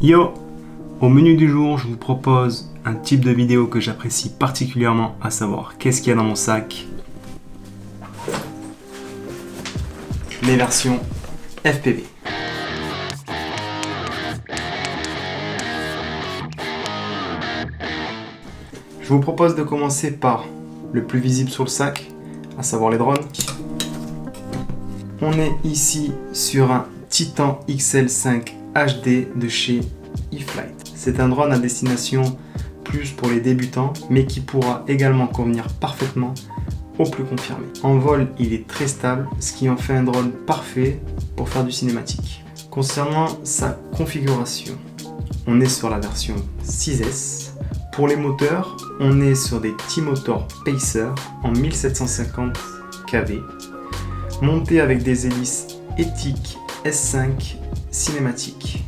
Yo! Au menu du jour, je vous propose un type de vidéo que j'apprécie particulièrement, à savoir qu'est-ce qu'il y a dans mon sac. Les versions FPV. Je vous propose de commencer par le plus visible sur le sac, à savoir les drones. On est ici sur un Titan XL5 HD de chez eFlight. C'est un drone à destination plus pour les débutants, mais qui pourra également convenir parfaitement aux plus confirmés. En vol, il est très stable, ce qui en fait un drone parfait pour faire du cinématique. Concernant sa configuration, on est sur la version 6S. Pour les moteurs, on est sur des T-Motor Pacer en 1750 kV, monté avec des hélices Ethic S5 cinématique.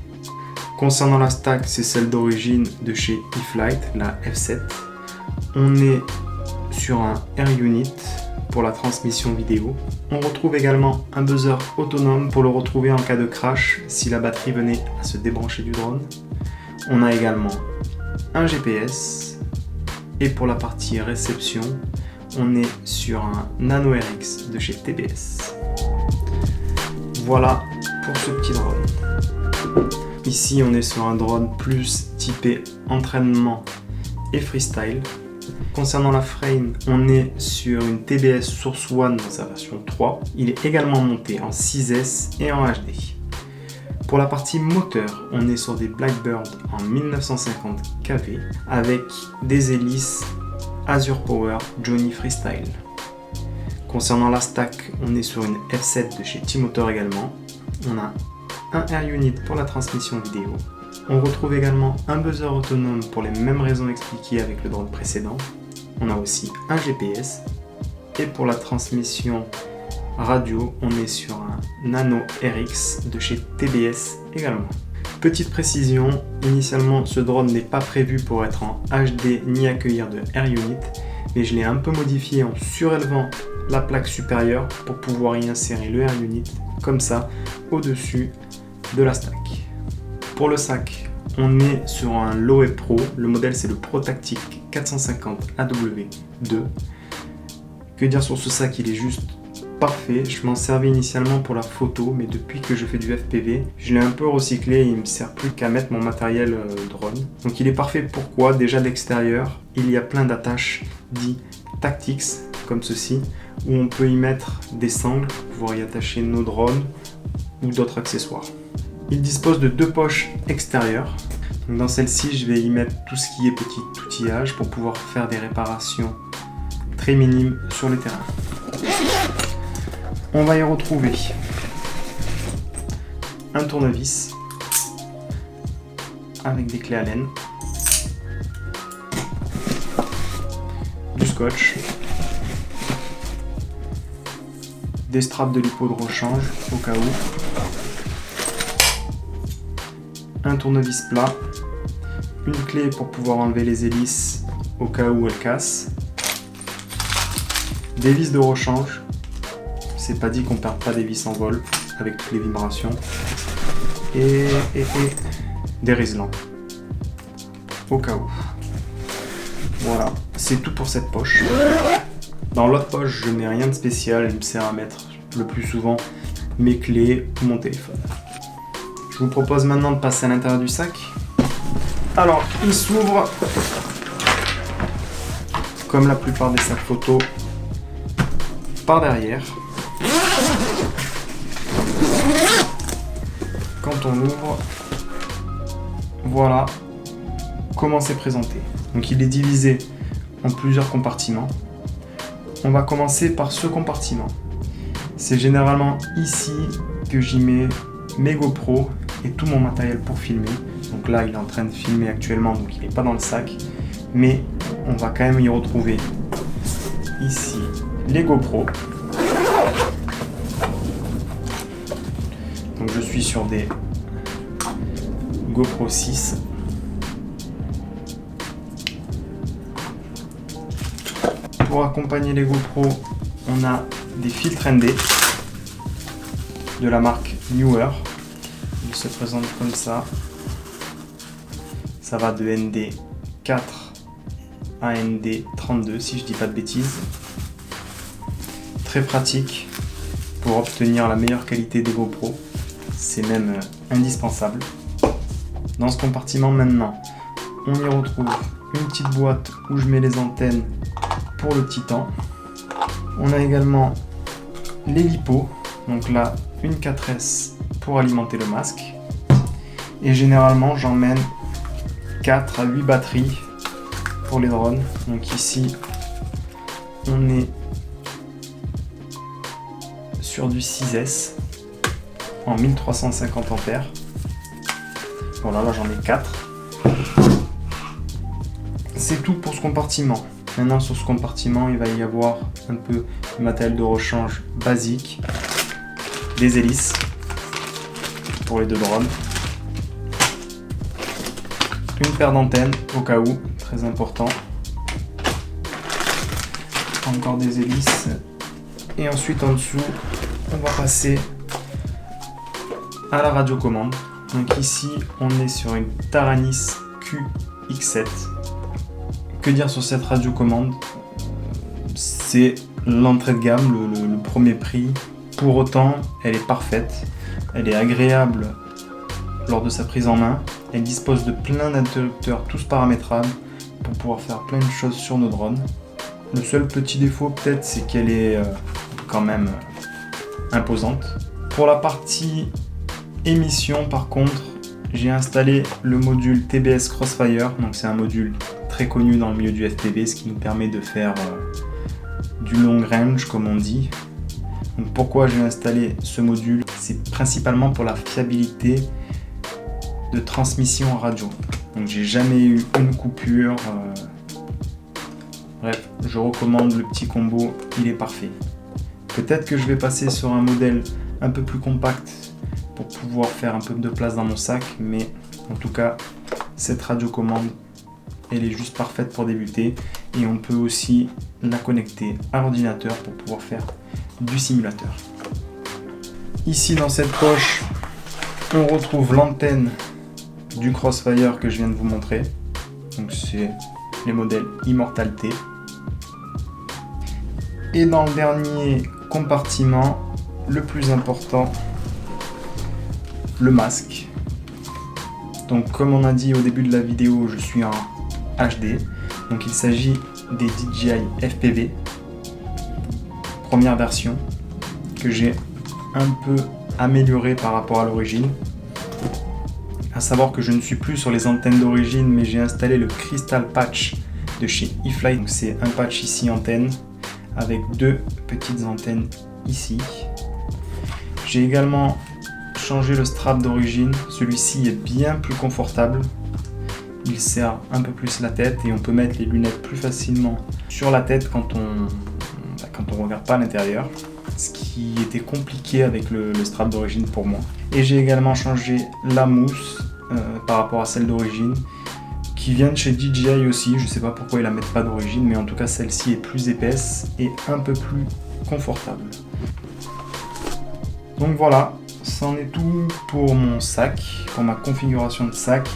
Concernant la stack, c'est celle d'origine de chez eFlight, la F7. On est sur un Air Unit pour la transmission vidéo. On retrouve également un buzzer autonome pour le retrouver en cas de crash si la batterie venait à se débrancher du drone. On a également un GPS et pour la partie réception, on est sur un Nano RX de chez TBS. Voilà pour ce petit drone. Ici, on est sur un drone plus typé entraînement et freestyle. Concernant la frame, on est sur une TBS Source One dans sa version 3. Il est également monté en 6S et en HD. Pour la partie moteur, on est sur des Blackbird en 1950 kV avec des hélices Azure Power Johnny Freestyle. Concernant la stack, on est sur une F7 de chez T-Motor également. On a un Air Unit pour la transmission vidéo. On retrouve également un buzzer autonome pour les mêmes raisons expliquées avec le drone précédent. On a aussi un GPS. Et pour la transmission radio, on est sur un Nano RX de chez TBS également. Petite précision, initialement ce drone n'est pas prévu pour être en HD ni accueillir de Air Unit, mais je l'ai un peu modifié en surélevant la plaque supérieure pour pouvoir y insérer le Air Unit comme ça au-dessus de la stack. Pour le sac, on est sur un Lowe Pro, le modèle c'est le ProTactic 450 AW2. Que dire sur ce sac, il est juste parfait. Je m'en servais initialement pour la photo, mais depuis que je fais du FPV, je l'ai un peu recyclé et il me sert plus qu'à mettre mon matériel drone. Donc il est parfait. Pourquoi? Déjà d'extérieur, il y a plein d'attaches dit Tactics comme ceci, où on peut y mettre des sangles pour pouvoir y attacher nos drones ou d'autres accessoires. Il dispose de deux poches extérieures. Donc dans celle-ci, je vais y mettre tout ce qui est petit outillage pour pouvoir faire des réparations très minimes sur le terrain. On va y retrouver un tournevis avec des clés Allen, du scotch, des straps de lipo de rechange au cas où, un tournevis plat, une clé pour pouvoir enlever les hélices au cas où elles cassent, des vis de rechange. C'est pas dit qu'on perd pas des vis en vol avec toutes les vibrations. Et des riselants. Au cas où. Voilà, c'est tout pour cette poche. Dans l'autre poche, je mets rien de spécial. Il me sert à mettre le plus souvent mes clés ou mon téléphone. Je vous propose maintenant de passer à l'intérieur du sac. Alors, il s'ouvre comme la plupart des sacs photo par derrière. Quand on l'ouvre, voilà comment c'est présenté. Donc il est divisé en plusieurs compartiments. On va commencer par ce compartiment. C'est généralement ici que j'y mets mes GoPro et tout mon matériel pour filmer. Donc là il est en train de filmer actuellement, donc il n'est pas dans le sac. Mais on va quand même y retrouver ici les GoPro. Donc je suis sur des GoPro 6. Pour accompagner les GoPro, on a des filtres ND de la marque Newer. Il se présente comme ça. Ça va de ND4 à ND32 si je dis pas de bêtises. Très pratique pour obtenir la meilleure qualité des GoPro. C'est même indispensable. Dans ce compartiment maintenant, on y retrouve une petite boîte où je mets les antennes pour le Titan. On a également les LiPo, donc là une 4S pour alimenter le masque. Et généralement j'emmène 4 à 8 batteries pour les drones. Donc ici on est sur du 6S en 1350 ampères. Voilà, là j'en ai 4. C'est tout pour ce compartiment. Maintenant sur ce compartiment il va y avoir un peu de matériel de rechange basique, des hélices pour les deux drones, une paire d'antennes au cas où, très important, encore des hélices, et ensuite en dessous on va passer à la radiocommande. Donc ici on est sur une Taranis QX7. Que dire sur cette radiocommande? C'est l'entrée de gamme, le premier prix. Pour autant, elle est parfaite, elle est agréable lors de sa prise en main. Elle dispose de plein d'interrupteurs, tous paramétrables, pour pouvoir faire plein de choses sur nos drones. Le seul petit défaut peut-être, c'est qu'elle est quand même imposante. Pour la partie émission, par contre, j'ai installé le module TBS Crossfire. Donc c'est un module très connu dans le milieu du FPV, ce qui nous permet de faire du long range comme on dit. Donc pourquoi j'ai installé ce module? C'est principalement pour la fiabilité de transmission en radio. Donc j'ai jamais eu une coupure. Bref, je recommande le petit combo, il est parfait. Peut-être que je vais passer sur un modèle un peu plus compact pour pouvoir faire un peu de place dans mon sac, mais en tout cas cette radiocommande elle est juste parfaite pour débuter, et on peut aussi la connecter à l'ordinateur pour pouvoir faire du simulateur. Ici dans cette poche on retrouve l'antenne du Crossfire que je viens de vous montrer. Donc c'est les modèles Immortal T. Et dans le dernier compartiment, le plus important, le masque. Donc comme on a dit au début de la vidéo, je suis en HD. Donc il s'agit des DJI FPV première version que j'ai un peu amélioré par rapport à l'origine. À savoir que je ne suis plus sur les antennes d'origine, mais j'ai installé le Crystal Patch de chez eFly. Donc c'est un patch ici antenne avec deux petites antennes ici. J'ai également changé le strap d'origine. Celui-ci est bien plus confortable. Il serre un peu plus la tête et on peut mettre les lunettes plus facilement sur la tête quand on regarde pas à l'intérieur. Ce qui était compliqué avec le strap d'origine pour moi. Et j'ai également changé la mousse par rapport à celle d'origine, qui vient de chez DJI aussi. Je sais pas pourquoi ils la mettent pas d'origine, mais en tout cas celle-ci est plus épaisse et un peu plus confortable. Donc voilà, c'en est tout pour mon sac, pour ma configuration de sac.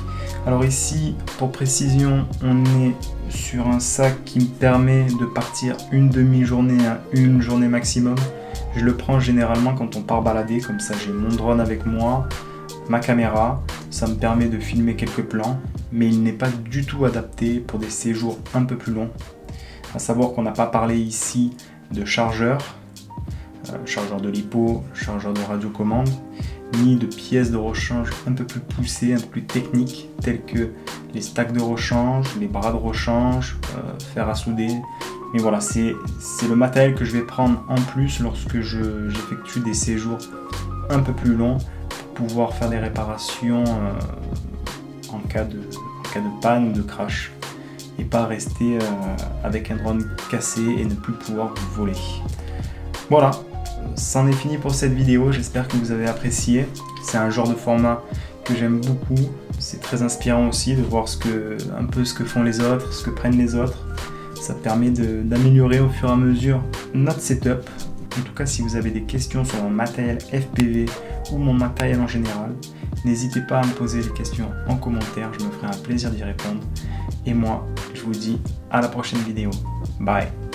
Alors ici, pour précision, on est sur un sac qui me permet de partir une demi-journée à une journée maximum. Je le prends généralement quand on part balader, comme ça j'ai mon drone avec moi, ma caméra, ça me permet de filmer quelques plans, mais il n'est pas du tout adapté pour des séjours un peu plus longs. À savoir qu'on n'a pas parlé ici de chargeur, chargeur de LiPo, chargeur de radiocommande, ni de pièces de rechange un peu plus poussées, un peu plus techniques, telles que les stacks de rechange, les bras de rechange, fer à souder. Mais voilà, c'est le matériel que je vais prendre en plus lorsque j'effectue des séjours un peu plus longs pour pouvoir faire des réparations en cas de panne ou de crash, et pas rester avec un drone cassé et ne plus pouvoir voler. Voilà, c'en est fini pour cette vidéo, j'espère que vous avez apprécié. C'est un genre de format que j'aime beaucoup, c'est très inspirant aussi de voir un peu ce que font les autres, ce que prennent les autres. Ça permet d'améliorer au fur et à mesure notre setup. En tout cas, si vous avez des questions sur mon matériel FPV ou mon matériel en général. N'hésitez pas à me poser des questions en commentaire, je me ferai un plaisir d'y répondre. Et moi, je vous dis à la prochaine vidéo. Bye!